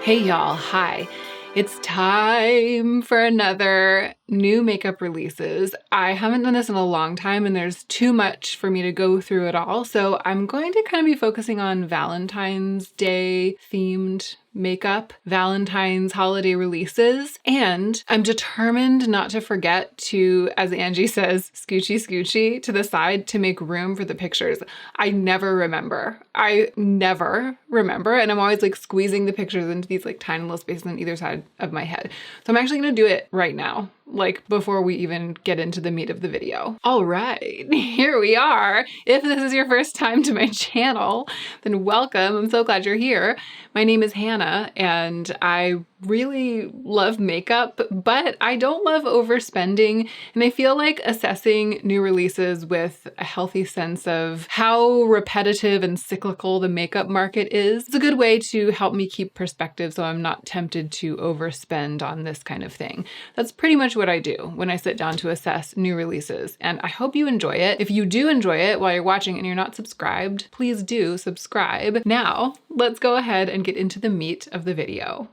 Hey y'all, hi. It's time for another new makeup releases. I haven't done this in a long time and there's too much for me to go through it all. So I'm going to kind of be focusing on Valentine's Day themed makeup, Valentine's holiday releases, and I'm determined not to forget to, as Angie says, scoochie to the side to make room for the pictures. I never remember, and I'm always like squeezing the pictures into these like tiny little spaces on either side of my head. So I'm actually gonna do it right now, like before we even get into the meat of the video. All right, here we are. If this is your first time to my channel, then welcome. I'm so glad you're here. My name is Hannah and I really love makeup, but I don't love overspending. And I feel like assessing new releases with a healthy sense of how repetitive and cyclical the makeup market is a good way to help me keep perspective so I'm not tempted to overspend on this kind of thing. That's pretty much what I do when I sit down to assess new releases. And I hope you enjoy it. If you do enjoy it while you're watching and you're not subscribed, please do subscribe. Now, let's go ahead and get into the meat of the video.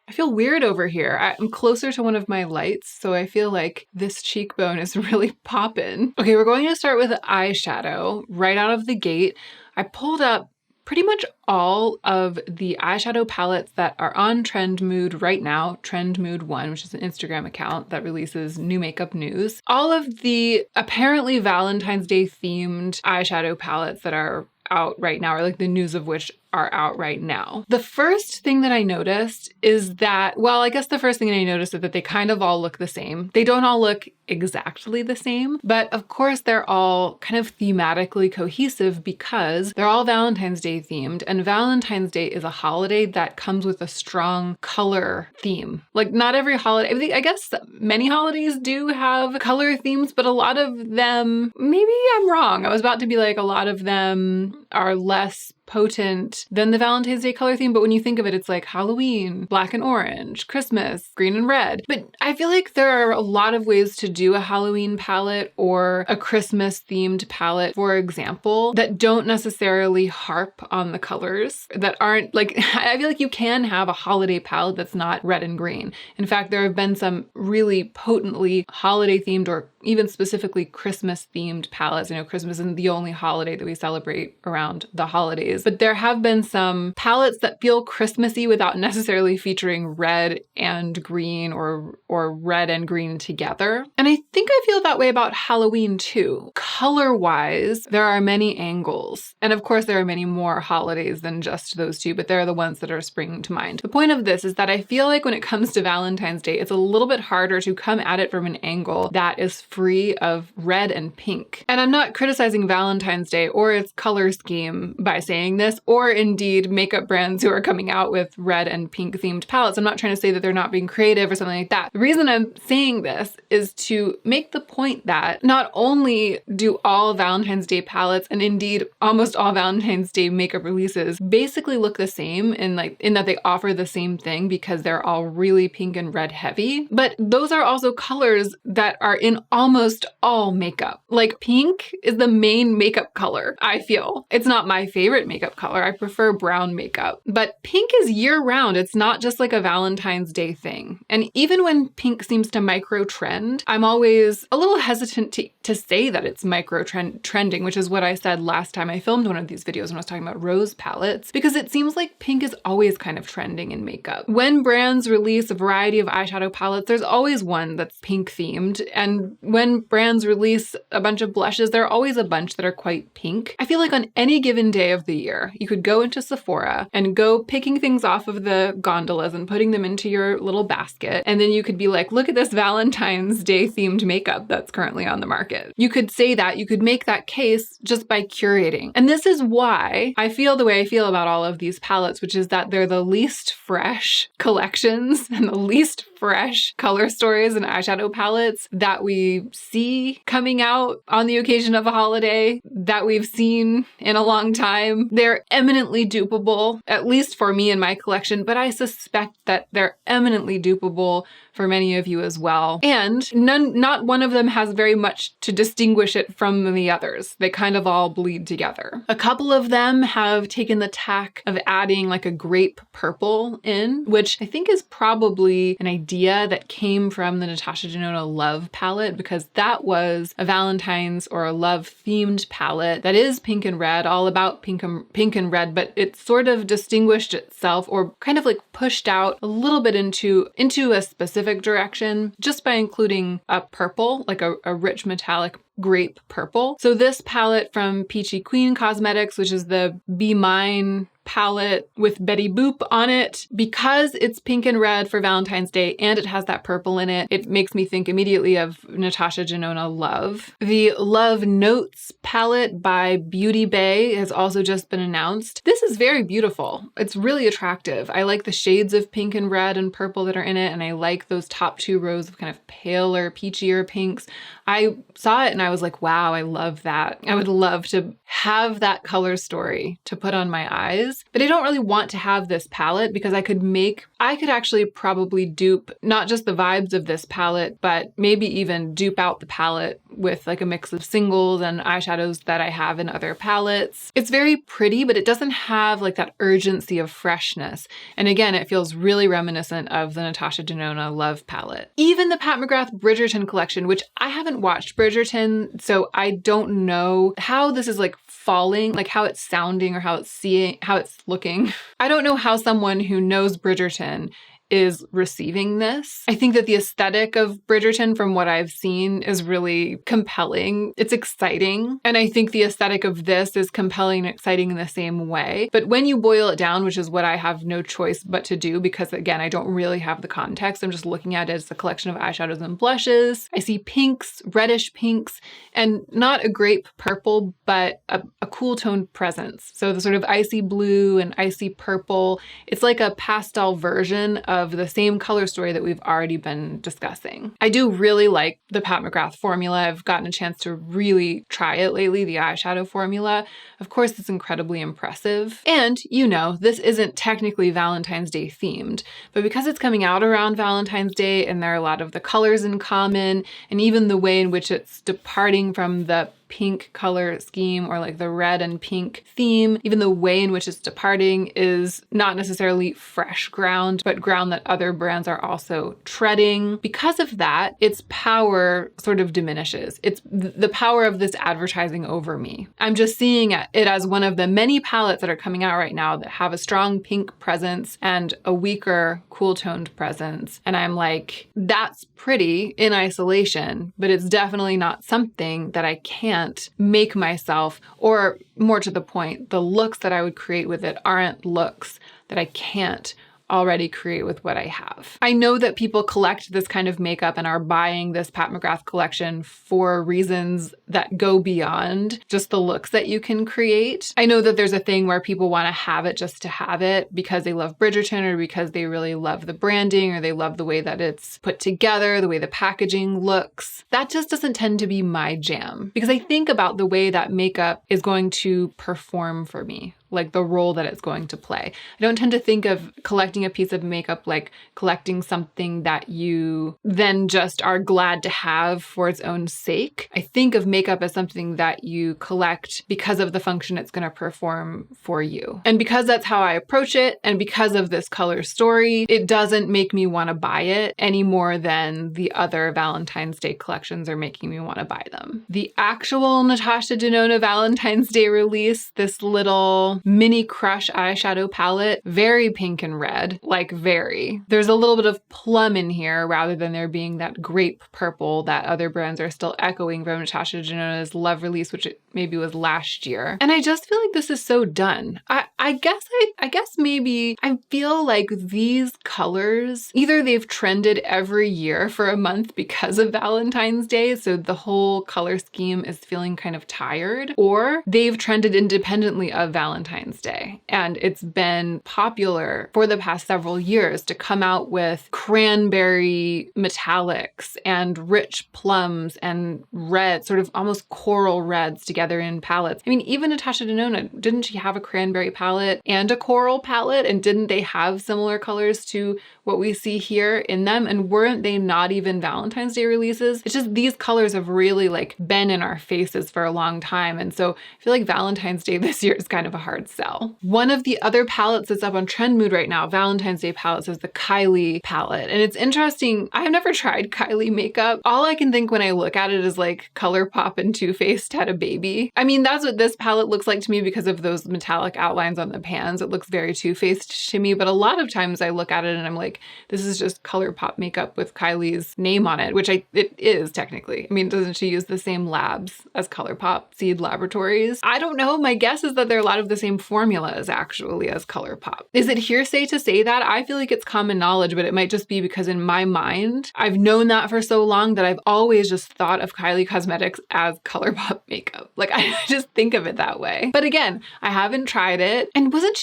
I feel weird over here. I'm closer to one of my lights, so I feel like this cheekbone is really poppin'. Okay, we're going to start with eyeshadow right out of the gate. I pulled up pretty much all of the eyeshadow palettes that are on Trend Mood right now, Trend Mood 1, which is an Instagram account that releases new makeup news. All of the apparently Valentine's Day themed eyeshadow palettes that are out right now, or like the news of which are out right now. The first thing that I noticed is that, well, I guess the first thing I noticed is that they kind of all look the same. They don't all look exactly the same, but of course they're all kind of thematically cohesive because they're all Valentine's Day themed, and Valentine's Day is a holiday that comes with a strong color theme. Like not every holiday, I guess many holidays do have color themes, but a lot of them, maybe I'm wrong. I was about to be like, a lot of them are less potent than the Valentine's Day color theme, but when you think of it, it's like Halloween, black and orange, Christmas, green and red. But I feel like there are a lot of ways to do a Halloween palette or a Christmas themed palette, for example, that don't necessarily harp on the colors, that aren't like, I feel like you can have a holiday palette that's not red and green. In fact, there have been some really potently holiday themed or even specifically Christmas themed palettes. I know Christmas isn't the only holiday that we celebrate around the holidays, but there have been some palettes that feel Christmassy without necessarily featuring red and green or red and green together. And I think I feel that way about Halloween too. Color-wise, there are many angles. And of course, there are many more holidays than just those two, but they're the ones that are springing to mind. The point of this is that I feel like when it comes to Valentine's Day, it's a little bit harder to come at it from an angle that is free of red and pink. And I'm not criticizing Valentine's Day or its color scheme by saying this, or indeed makeup brands who are coming out with red and pink themed palettes. I'm not trying to say that they're not being creative or something like that. The reason I'm saying this is to make the point that not only do all Valentine's Day palettes, and indeed almost all Valentine's Day makeup releases, basically look the same in that they offer the same thing because they're all really pink and red heavy, but those are also colors that are in almost all makeup. Like pink is the main makeup color, I feel. It's not my favorite makeup color. I prefer brown makeup, but pink is year round. It's not just like a Valentine's Day thing. And even when pink seems to micro trend, I'm always a little hesitant to say that it's micro trending, which is what I said last time I filmed one of these videos when I was talking about rose palettes, because it seems like pink is always kind of trending in makeup. When brands release a variety of eyeshadow palettes, there's always one that's pink themed. And when brands release a bunch of blushes, there are always a bunch that are quite pink. I feel like on any given day of the year, you could go into Sephora and go picking things off of the gondolas and putting them into your little basket. And then you could be like, look at this Valentine's Day themed makeup that's currently on the market. You could say that, you could make that case just by curating. And this is why I feel the way I feel about all of these palettes, which is that they're the least fresh collections and the least fresh color stories and eyeshadow palettes that we see coming out on the occasion of a holiday that we've seen in a long time. They're eminently dupable, at least for me in my collection, but I suspect that they're eminently dupable for many of you as well. And not one of them has very much to distinguish it from the others. They kind of all bleed together. A couple of them have taken the tack of adding like a grape purple in, which I think is probably an idea that came from the Natasha Denona Love palette, because that was a Valentine's or a love themed palette that is pink and red, all about pink and red, but it sort of distinguished itself or kind of like pushed out a little bit into a specific direction just by including a purple, like a rich metallic grape purple. So this palette from Peachy Queen Cosmetics, which is the Be Mine palette with Betty Boop on it, because it's pink and red for Valentine's Day and it has that purple in it, it makes me think immediately of Natasha Denona Love. The Love Notes palette by Beauty Bay has also just been announced. This is very beautiful. It's really attractive. I like the shades of pink and red and purple that are in it, and I like those top two rows of kind of paler, peachier pinks. I saw it and I was like, wow, I love that. I would love to have that color story to put on my eyes, but I don't really want to have this palette because I could actually probably dupe not just the vibes of this palette, but maybe even dupe out the palette with like a mix of singles and eyeshadows that I have in other palettes. It's very pretty, but it doesn't have like that urgency of freshness. And again, it feels really reminiscent of the Natasha Denona Love palette. Even the Pat McGrath Bridgerton collection, which I haven't watched Bridgerton, so I don't know how this is like falling, like how it's sounding or how it's looking. I don't know how someone who knows Bridgerton is receiving this. I think that the aesthetic of Bridgerton, from what I've seen, is really compelling. It's exciting. And I think the aesthetic of this is compelling and exciting in the same way. But when you boil it down, which is what I have no choice but to do, because again, I don't really have the context. I'm just looking at it as a collection of eyeshadows and blushes. I see pinks, reddish pinks, and not a grape purple, but a cool toned presence. So the sort of icy blue and icy purple. It's like a pastel version of the same color story that we've already been discussing. I do really like the Pat McGrath formula. I've gotten a chance to really try it lately, the eyeshadow formula. Of course, it's incredibly impressive. And you know, this isn't technically Valentine's Day themed, but because it's coming out around Valentine's Day and there are a lot of the colors in common, and even the way in which it's departing from the pink color scheme or like the red and pink theme, even the way in which it's departing is not necessarily fresh ground, but ground that other brands are also treading. Because of that, its power sort of diminishes. It's the power of this advertising over me. I'm just seeing it as one of the many palettes that are coming out right now that have a strong pink presence and a weaker cool toned presence. And I'm like, that's pretty in isolation, but it's definitely not something that I can't make myself, or more to the point, the looks that I would create with it aren't looks that I can't already create with what I have. I know that people collect this kind of makeup and are buying this Pat McGrath collection for reasons that go beyond just the looks that you can create. I know that there's a thing where people want to have it just to have it because they love Bridgerton or because they really love the branding or they love the way that it's put together, the way the packaging looks. That just doesn't tend to be my jam because I think about the way that makeup is going to perform for me, like the role that it's going to play. I don't tend to think of collecting a piece of makeup like collecting something that you then just are glad to have for its own sake. I think of makeup as something that you collect because of the function it's going to perform for you. And because that's how I approach it, and because of this color story, it doesn't make me want to buy it any more than the other Valentine's Day collections are making me want to buy them. The actual Natasha Denona Valentine's Day release, this little mini crush eyeshadow palette, very pink and red, like very. There's a little bit of plum in here rather than there being that grape purple that other brands are still echoing from Natasha Denona's Love release, which it maybe was last year. And I just feel like this is so done. I I guess maybe I feel like these colors, either they've trended every year for a month because of Valentine's Day, so the whole color scheme is feeling kind of tired, or they've trended independently of Valentine's Day. And it's been popular for the past several years to come out with cranberry metallics and rich plums and red, sort of almost coral reds together in palettes. I mean, even Natasha Denona, didn't she have a cranberry palette and a coral palette? And didn't they have similar colors to what we see here in them? And weren't they not even Valentine's Day releases? It's just these colors have really like been in our faces for a long time. And so I feel like Valentine's Day this year is kind of a hard sell. One of the other palettes that's up on Trend Mood right now, Valentine's Day palettes, is the Kylie palette. And it's interesting. I've never tried Kylie makeup. All I can think when I look at it is like ColourPop and Too Faced had a baby. I mean, that's what this palette looks like to me because of those metallic outlines on the pans. It looks very Too Faced to me, but a lot of times I look at it and I'm like, this is just ColourPop makeup with Kylie's name on it, which it is technically. I mean, doesn't she use the same labs as ColourPop, Seed Laboratories? I don't know. My guess is that they're a lot of the same formulas actually as ColourPop. Is it hearsay to say that? I feel like it's common knowledge, but it might just be because in my mind, I've known that for so long that I've always just thought of Kylie Cosmetics as ColourPop makeup. Like I just think of it that way. But again, I haven't tried it. And didn't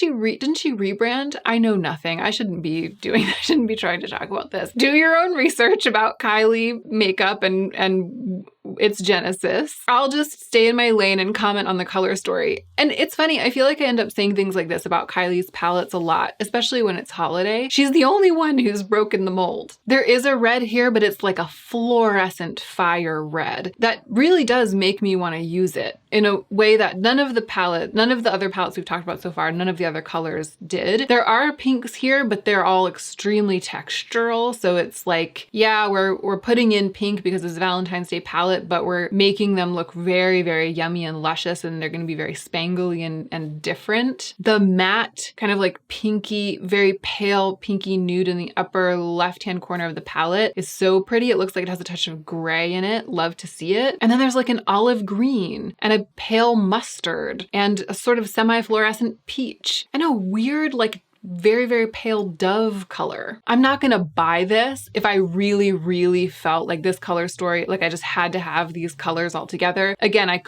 she rebrand? I know nothing. I shouldn't be trying to talk about this. Do your own research about Kylie makeup and its genesis. I'll just stay in my lane and comment on the color story. And it's funny, I feel like I end up saying things like this about Kylie's palettes a lot, especially when it's holiday. She's the only one who's broken the mold. There is a red here, but it's like a fluorescent fire red that really does make me want to use it in a way that none of the other palettes we've talked about so far, none of the other colors did. There are pinks here, but they're all extremely textural. So it's like, yeah, we're putting in pink because it's a Valentine's Day palette, but we're making them look very, very yummy and luscious, and they're going to be very spangly and different. The matte kind of like pinky, very pale pinky nude in the upper left-hand corner of the palette is so pretty. It looks like it has a touch of gray in it. Love to see it. And then there's like an olive green and a pale mustard and a sort of semi-fluorescent peach and a weird like very, very pale dove color. I'm not gonna buy this if I really, really felt like this color story, like I just had to have these colors all together. Again, I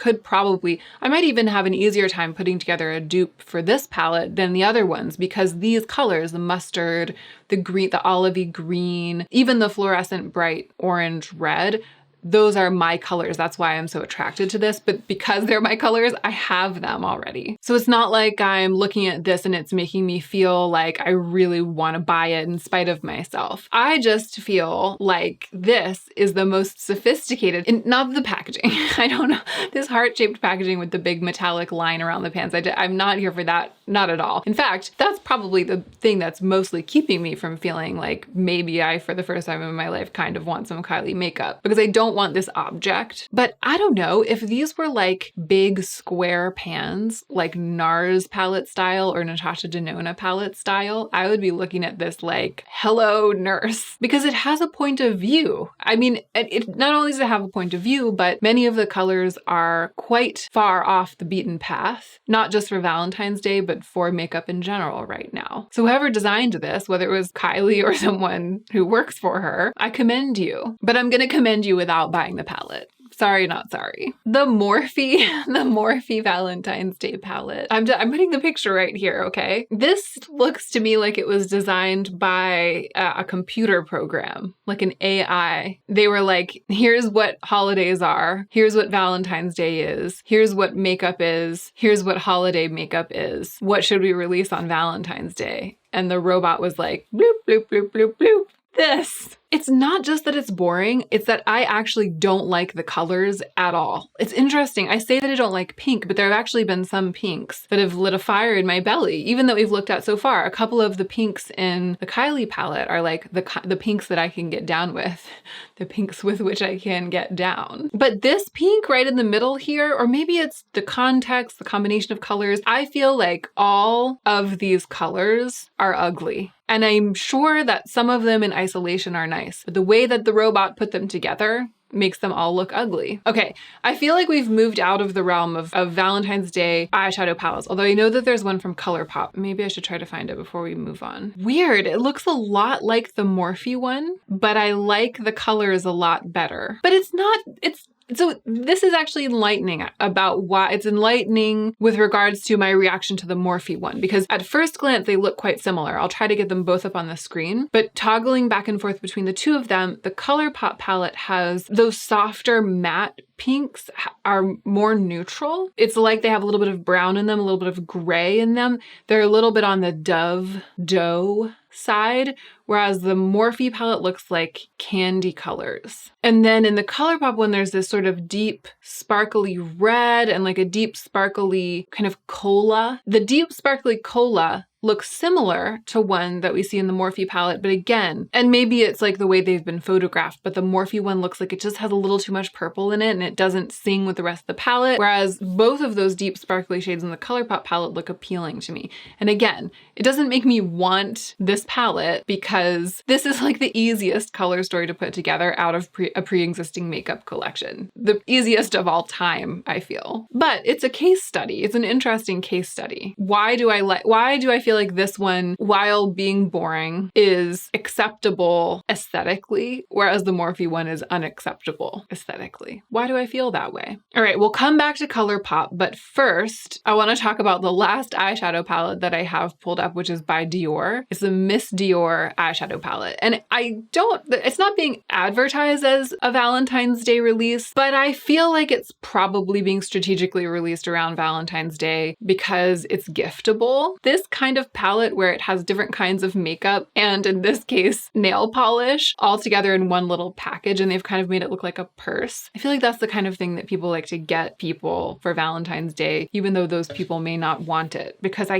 might even have an easier time putting together a dupe for this palette than the other ones because these colors, the mustard, the green, the olivey green, even the fluorescent bright orange red, those are my colors. That's why I'm so attracted to this. But because they're my colors, I have them already. So it's not like I'm looking at this and it's making me feel like I really want to buy it in spite of myself. I just feel like this is the most sophisticated, and not the packaging. I don't know. This heart-shaped packaging with the big metallic line around the pants. I'm not here for that. Not at all. In fact, that's probably the thing that's mostly keeping me from feeling like maybe I, for the first time in my life, kind of want some Kylie makeup because I don't want this object. But I don't know, if these were like big square pans, like NARS palette style or Natasha Denona palette style, I would be looking at this like, hello nurse, because it has a point of view. I mean, it not only does it have a point of view, but many of the colors are quite far off the beaten path, not just for Valentine's Day, but for makeup in general right now. So whoever designed this, whether it was Kylie or someone who works for her, I commend you. But I'm gonna commend you without buying the palette. Sorry, not sorry. The Morphe Valentine's Day palette. I'm putting the picture right here, okay? This looks to me like it was designed by a computer program, like an AI. They were like, here's what holidays are, here's what Valentine's Day is, here's what makeup is, here's what holiday makeup is. What should we release on Valentine's Day? And the robot was like, bloop, bloop, bloop, bloop, bloop. This. It's not just that it's boring, it's that I actually don't like the colors at all. It's interesting. I say that I don't like pink, but there have actually been some pinks that have lit a fire in my belly, even though we've looked at so far. A couple of the pinks in the Kylie palette are like the pinks that I can get down with, the pinks with which I can get down. But this pink right in the middle here, or maybe it's the context, the combination of colors, I feel like all of these colors are ugly. And I'm sure that some of them in isolation are nice, but the way that the robot put them together, makes them all look ugly. Okay, I feel like we've moved out of the realm of Valentine's Day eyeshadow palettes, although I know that there's one from ColourPop. Maybe I should try to find it before we move on. Weird, it looks a lot like the Morphe one, but I like the colors a lot better. But it's not, so this is actually enlightening about why it's enlightening with regards to my reaction to the Morphe one, because at first glance, they look quite similar. I'll try to get them both up on the screen, but toggling back and forth between the two of them, the ColourPop palette has those softer matte pinks are more neutral. It's like they have a little bit of brown in them, a little bit of gray in them. They're a little bit on the doe side, whereas the Morphe palette looks like candy colors. And then in the ColourPop one, there's this sort of deep sparkly red and like a deep sparkly kind of cola. The deep sparkly cola looks similar to one that we see in the Morphe palette, but again, and maybe it's like the way they've been photographed, but the Morphe one looks like it just has a little too much purple in it and it doesn't sing with the rest of the palette, whereas both of those deep sparkly shades in the ColourPop palette look appealing to me. And again, it doesn't make me want this palette because this is like the easiest color story to put together out of a pre-existing makeup collection. The easiest of all time, I feel. But it's a case study. It's an interesting case study. Why do I feel like this one, while being boring, is acceptable aesthetically, whereas the Morphe one is unacceptable aesthetically? Why do I feel that way? All right, we'll come back to ColourPop, but first, I want to talk about the last eyeshadow palette that I have pulled up, which is by Dior. It's the Miss Dior eyeshadow palette. And it's not being advertised as a Valentine's Day release, but I feel like it's probably being strategically released around Valentine's Day because it's giftable. This kind of palette where it has different kinds of makeup and in this case, nail polish all together in one little package, and they've kind of made it look like a purse. I feel like that's the kind of thing that people like to get people for Valentine's Day, even though those people may not want it, because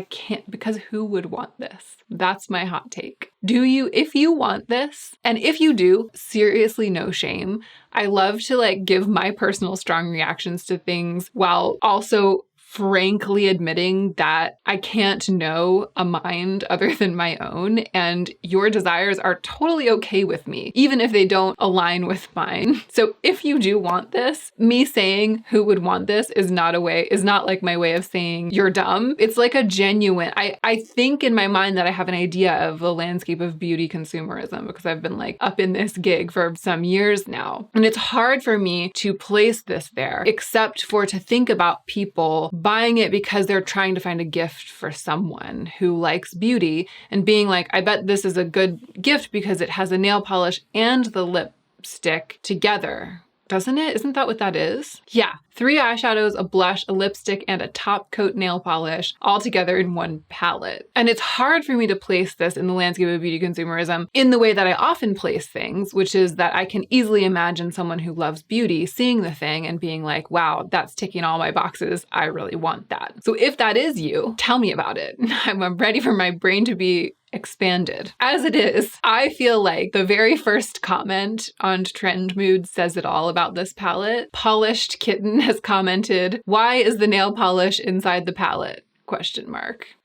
who would want this? That's my hot take. If you want this, and if you do, seriously, no shame. I love to like give my personal strong reactions to things while also frankly admitting that I can't know a mind other than my own, and your desires are totally okay with me, even if they don't align with mine. So if you do want this, me saying who would want this is not like my way of saying you're dumb. It's like a genuine, I think in my mind that I have an idea of the landscape of beauty consumerism because I've been like up in this gig for some years now. And it's hard for me to place this there, except for to think about people buying it because they're trying to find a gift for someone who likes beauty and being like, I bet this is a good gift because it has a nail polish and the lipstick together. Doesn't it? Isn't that what that is? Yeah. 3 eyeshadows, a blush, a lipstick, and a top coat nail polish all together in one palette. And it's hard for me to place this in the landscape of beauty consumerism in the way that I often place things, which is that I can easily imagine someone who loves beauty seeing the thing and being like, wow, that's ticking all my boxes. I really want that. So if that is you, tell me about it. I'm ready for my brain to be expanded. As it is, I feel like the very first comment on Trend Mood says it all about this palette. Polished Kitten has commented, "Why is the nail polish inside the palette?" ?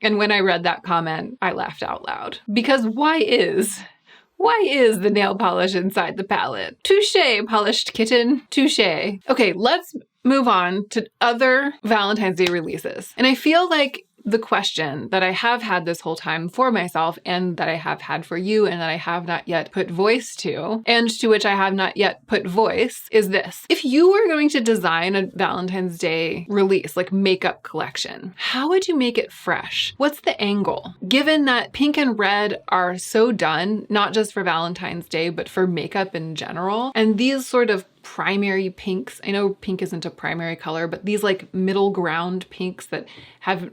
And when I read that comment, I laughed out loud. Because why is the nail polish inside the palette? Touché, Polished Kitten, touché. Okay, let's move on to other Valentine's Day releases. And I feel like the question that I have had this whole time for myself and that I have had for you and that I have not yet put voice to, and to which I have not yet put voice, is this. If you were going to design a Valentine's Day release, like makeup collection, how would you make it fresh? What's the angle? Given that pink and red are so done, not just for Valentine's Day, but for makeup in general, and these sort of primary pinks. I know pink isn't a primary color, but these like middle ground pinks that have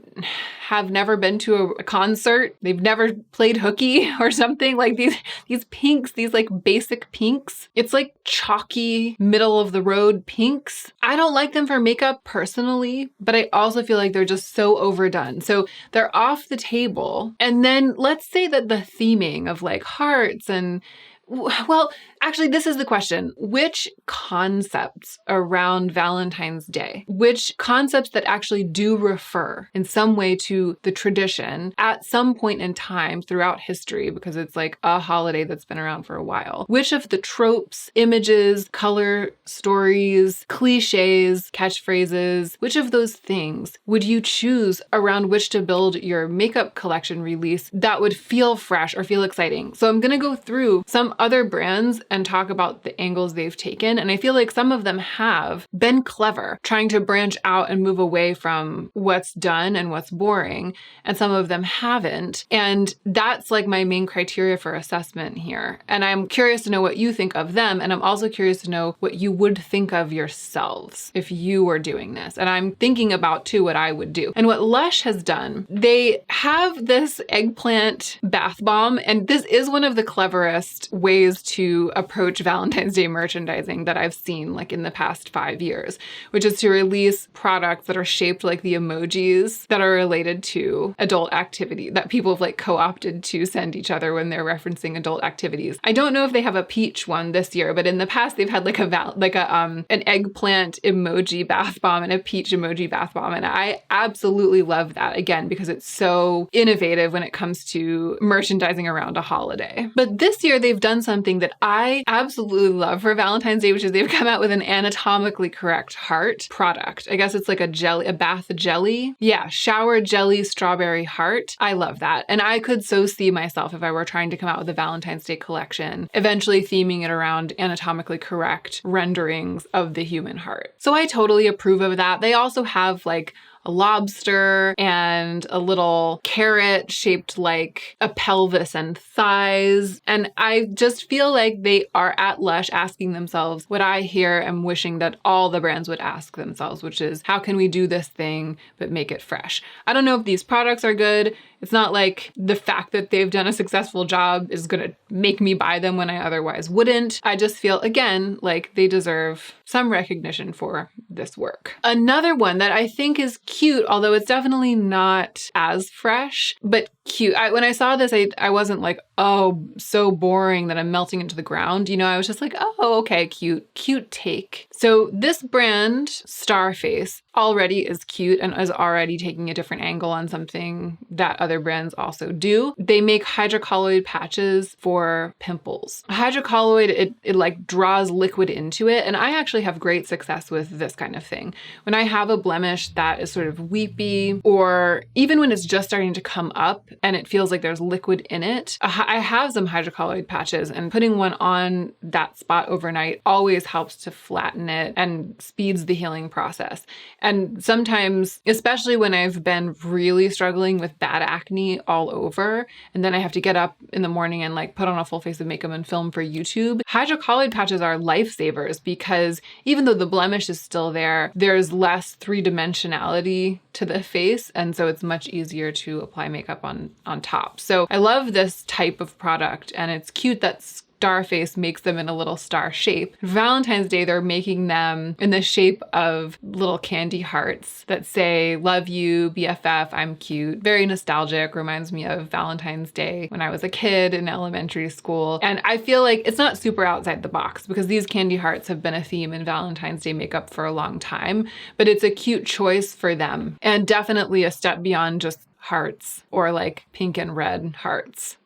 never been to a concert, they've never played hooky or something, like these pinks, these like basic pinks. It's like chalky middle of the road pinks. I don't like them for makeup personally, but I also feel like they're just so overdone. So they're off the table. And then let's say that the theming of like hearts and Well, actually, this is the question. Which concepts around Valentine's Day, which concepts that actually do refer in some way to the tradition at some point in time throughout history, because it's like a holiday that's been around for a while, which of the tropes, images, color, stories, cliches, catchphrases, which of those things would you choose around which to build your makeup collection release that would feel fresh or feel exciting? So I'm going to go through some other brands and talk about the angles they've taken. And I feel like some of them have been clever, trying to branch out and move away from what's done and what's boring. And some of them haven't. And that's like my main criteria for assessment here. And I'm curious to know what you think of them. And I'm also curious to know what you would think of yourselves if you were doing this. And I'm thinking about too what I would do. And what Lush has done, they have this eggplant bath bomb. And this is one of the cleverest ways to approach Valentine's Day merchandising that I've seen like in the past 5 years, which is to release products that are shaped like the emojis that are related to adult activity that people have like co-opted to send each other when they're referencing adult activities. I don't know if they have a peach one this year, but in the past they've had like an eggplant emoji bath bomb and a peach emoji bath bomb. And I absolutely love that, again, because it's so innovative when it comes to merchandising around a holiday. But this year they've done something that I absolutely love for Valentine's Day, which is they've come out with an anatomically correct heart product. I guess it's like a bath jelly. Yeah, shower jelly strawberry heart. I love that. And I could so see myself, if I were trying to come out with a Valentine's Day collection, eventually theming it around anatomically correct renderings of the human heart. So I totally approve of that. They also have like a lobster and a little carrot shaped like a pelvis and thighs. And I just feel like they are at Lush asking themselves what I hear and wishing that all the brands would ask themselves, which is how can we do this thing but make it fresh? I don't know if these products are good. It's not like the fact that they've done a successful job is going to make me buy them when I otherwise wouldn't. I just feel, again, like they deserve some recognition for this work. Another one that I think is cute, although it's definitely not as fresh, but cute. When I saw this, I wasn't like, oh, so boring that I'm melting into the ground. You know, I was just like, oh, okay, cute take. So this brand, Starface, already is cute and is already taking a different angle on something that other brands also do. They make hydrocolloid patches for pimples. Hydrocolloid, it like draws liquid into it. And I actually have great success with this kind of thing. When I have a blemish that is sort of weepy, or even when it's just starting to come up and it feels like there's liquid in it, I have some hydrocolloid patches, and putting one on that spot overnight always helps to flatten it and speeds the healing process. And sometimes, especially when I've been really struggling with bad acne all over, and then I have to get up in the morning and like put on a full face of makeup and film for YouTube, hydrocolloid patches are lifesavers, because even though the blemish is still there, there's less three-dimensionality to the face, and so it's much easier to apply makeup on top. So I love this type of product, and it's cute that Starface makes them in a little star shape. For Valentine's Day, they're making them in the shape of little candy hearts that say, love you, BFF, I'm cute. Very nostalgic, reminds me of Valentine's Day when I was a kid in elementary school. And I feel like it's not super outside the box, because these candy hearts have been a theme in Valentine's Day makeup for a long time, but it's a cute choice for them, and definitely a step beyond just hearts or like pink and red hearts.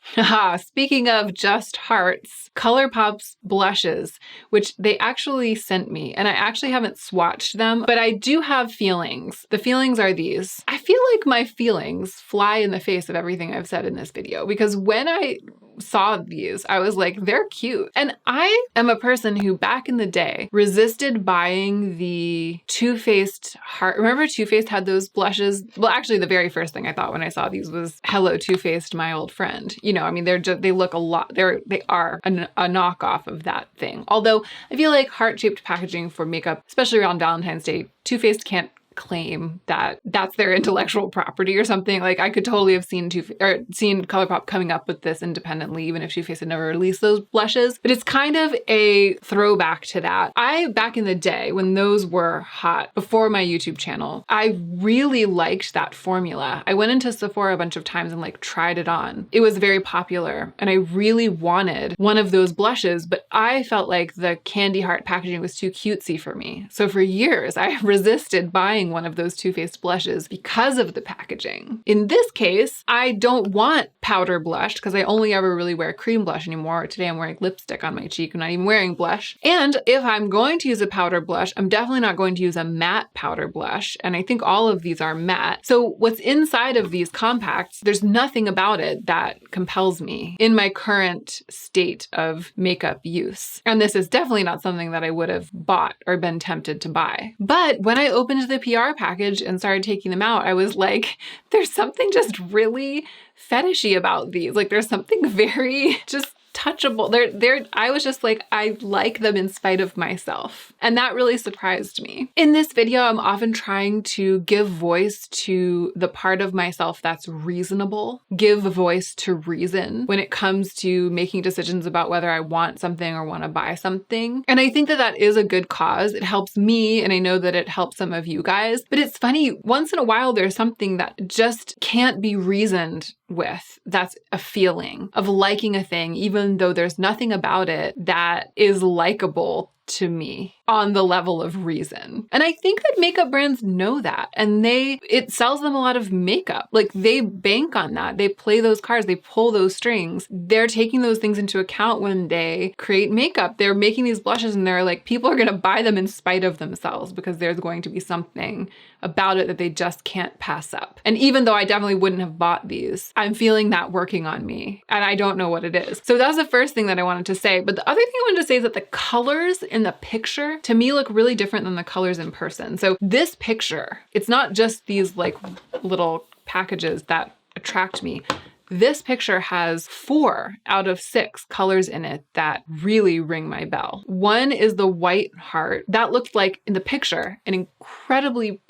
Speaking of just hearts, ColourPop's blushes, which they actually sent me, and I actually haven't swatched them, but I do have feelings. The feelings are these. I feel like my feelings fly in the face of everything I've said in this video, because when I saw these, I was like, they're cute. And I am a person who back in the day resisted buying the Too Faced heart. Remember Too Faced had those blushes? Well, actually the very first thing I thought when I saw these was, hello, Too Faced, my old friend. You know, I mean, they look a lot, they are a knockoff of that thing. Although I feel like heart-shaped packaging for makeup, especially around Valentine's Day, Too Faced can't claim that that's their intellectual property or something. Like I could totally have seen ColourPop coming up with this independently, even if Too Faced had never released those blushes. But it's kind of a throwback to that. Back in the day when those were hot, before my YouTube channel, I really liked that formula. I went into Sephora a bunch of times and like tried it on. It was very popular and I really wanted one of those blushes, but I felt like the candy heart packaging was too cutesy for me. So for years, I resisted buying one of those Too Faced blushes because of the packaging. In this case, I don't want powder blush because I only ever really wear cream blush anymore. Today I'm wearing lipstick on my cheek. I'm not even wearing blush. And if I'm going to use a powder blush, I'm definitely not going to use a matte powder blush. And I think all of these are matte. So what's inside of these compacts, there's nothing about it that compels me in my current state of makeup use. And this is definitely not something that I would have bought or been tempted to buy. But when I opened the PR package and started taking them out, I was like, there's something just really fetishy about these. Like there's something very just touchable. I was just like, I like them in spite of myself. And that really surprised me. In this video, I'm often trying to give voice to the part of myself that's reasonable, give voice to reason when it comes to making decisions about whether I want something or want to buy something. And I think that that is a good cause. It helps me, and I know that it helps some of you guys. But it's funny, once in a while, there's something that just can't be reasoned with. That's a feeling of liking a thing, even though there's nothing about it that is likable to me on the level of reason. And I think that makeup brands know that, and it sells them a lot of makeup. Like they bank on that. They play those cards, they pull those strings. They're taking those things into account when they create makeup. They're making these blushes and they're like, people are going to buy them in spite of themselves because there's going to be something about it that they just can't pass up. And even though I definitely wouldn't have bought these, I'm feeling that working on me and I don't know what it is. So that was the first thing that I wanted to say. But the other thing I wanted to say is that the colors in the picture to me look really different than the colors in person. So this picture, it's not just these like little packages that attract me. This picture has 4 out of 6 colors in it that really ring my bell. One is the white heart. That looked like, in the picture, an incredibly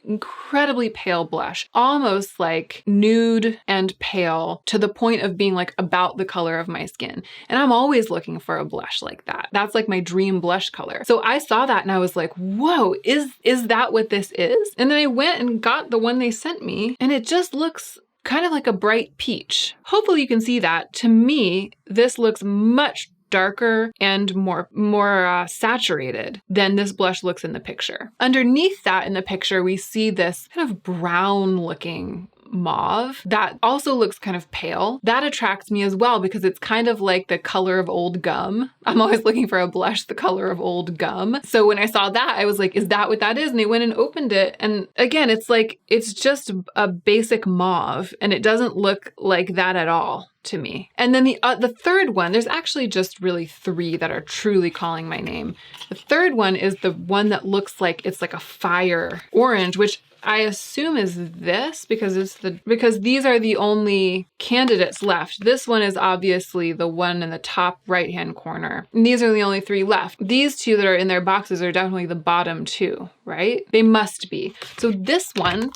pale blush, almost like nude and pale to the point of being like about the color of my skin. And I'm always looking for a blush like that. That's like my dream blush color. So I saw that and I was like, whoa, is that what this is? And then I went and got the one they sent me and it just looks kind of like a bright peach. Hopefully you can see that. To me, this looks much darker and more saturated than this blush looks in the picture. Underneath that in the picture, we see this kind of brown looking mauve that also looks kind of pale. That attracts me as well because it's kind of like the color of old gum. I'm always looking for a blush the color of old gum. So when I saw that, I was like, is that what that is? And I went and opened it. And again, it's like, it's just a basic mauve and it doesn't look like that at all to me. And then the third one, there's actually just really 3 that are truly calling my name. The third one is the one that looks like it's like a fire orange, which I assume is this because these are the only candidates left. This one is obviously the one in the top right-hand corner. And these are the only 3 left. These 2 that are in their boxes are definitely the bottom 2, right? They must be. So this one,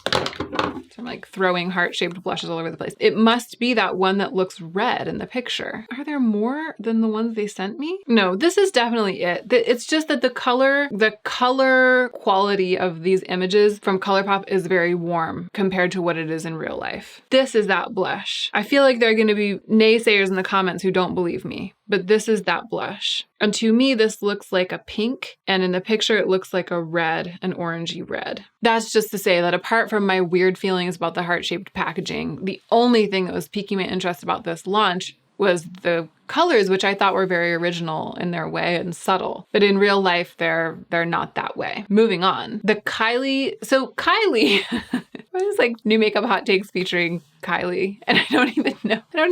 I'm like throwing heart-shaped blushes all over the place. It must be that one that looks red in the picture. Are there more than the ones they sent me? No, this is definitely it. It's just that the color quality of these images from ColourPop is very warm compared to what it is in real life. This is that blush. I feel like there are going to be naysayers in the comments who don't believe me, but this is that blush. And to me, this looks like a pink, and in the picture, it looks like a red, an orangey red. That's just to say that apart from my weird feelings about the heart-shaped packaging, the only thing that was piquing my interest about this launch was the colors, which I thought were very original in their way and subtle. But in real life, they're not that way. Moving on. The Kylie, it's like new makeup hot takes featuring Kylie. And I don't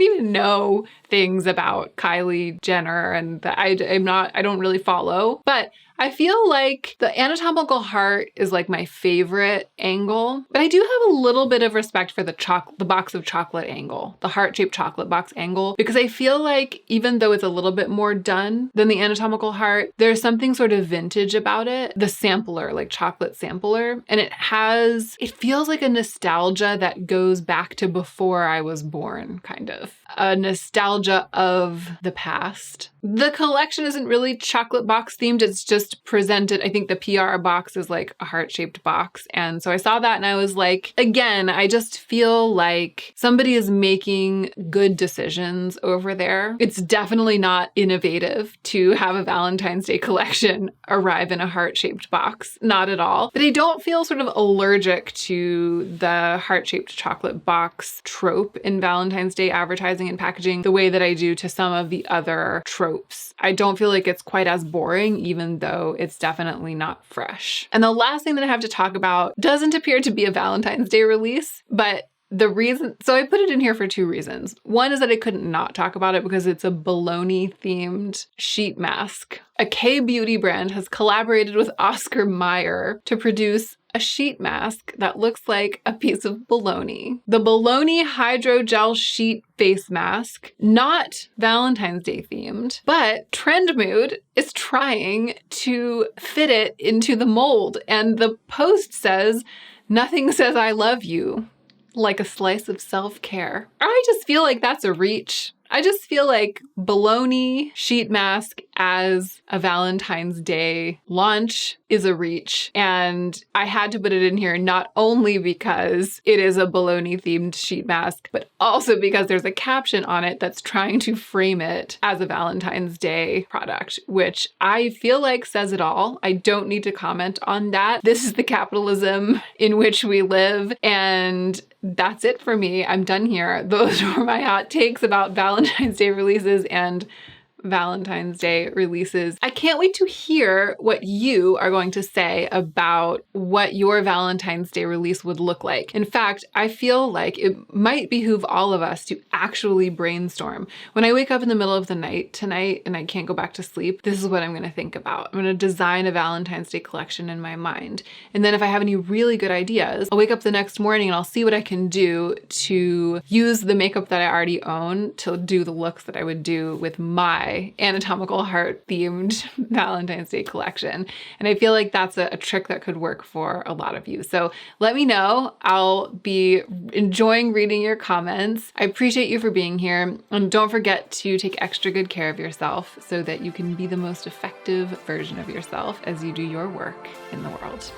even know things about Kylie Jenner and I don't really follow. But I feel like the anatomical heart is like my favorite angle, but I do have a little bit of respect for the box of chocolate angle, the heart-shaped chocolate box angle, because I feel like even though it's a little bit more done than the anatomical heart, there's something sort of vintage about it. The sampler, like chocolate sampler, and it feels like a nostalgia that goes back to before I was born, kind of. A nostalgia of the past. The collection isn't really chocolate box themed. It's just presented. I think the PR box is like a heart-shaped box. And so I saw that and I was like, again, I just feel like somebody is making good decisions over there. It's definitely not innovative to have a Valentine's Day collection arrive in a heart-shaped box. Not at all. But I don't feel sort of allergic to the heart-shaped chocolate box trope in Valentine's Day advertising and packaging the way that I do to some of the other tropes. I don't feel like it's quite as boring, even though it's definitely not fresh. And the last thing that I have to talk about doesn't appear to be a Valentine's Day release, but so I put it in here for two reasons. One is that I couldn't not talk about it because it's a bologna themed sheet mask. A K-beauty brand has collaborated with Oscar Mayer to produce a sheet mask that looks like a piece of bologna. The bologna hydrogel sheet face mask, not Valentine's Day themed, but Trend Mood is trying to fit it into the mold. And the post says, "Nothing says I love you like a slice of self-care." I just feel like that's a reach. I just feel like bologna sheet mask as a Valentine's Day launch is a reach. And I had to put it in here not only because it is a bologna themed sheet mask, but also because there's a caption on it that's trying to frame it as a Valentine's Day product, which I feel like says it all. I don't need to comment on that. This is the capitalism in which we live, and that's it for me. I'm done here. Those were my hot takes about Valentine's Day releases and Valentine's Day releases. I can't wait to hear what you are going to say about what your Valentine's Day release would look like. In fact, I feel like it might behoove all of us to actually brainstorm. When I wake up in the middle of the night tonight and I can't go back to sleep, this is what I'm going to think about. I'm going to design a Valentine's Day collection in my mind. And then if I have any really good ideas, I'll wake up the next morning and I'll see what I can do to use the makeup that I already own to do the looks that I would do with my anatomical heart themed Valentine's Day collection. And I feel like that's a trick that could work for a lot of you. So let me know. I'll be enjoying reading your comments. I appreciate you for being here. And don't forget to take extra good care of yourself so that you can be the most effective version of yourself as you do your work in the world.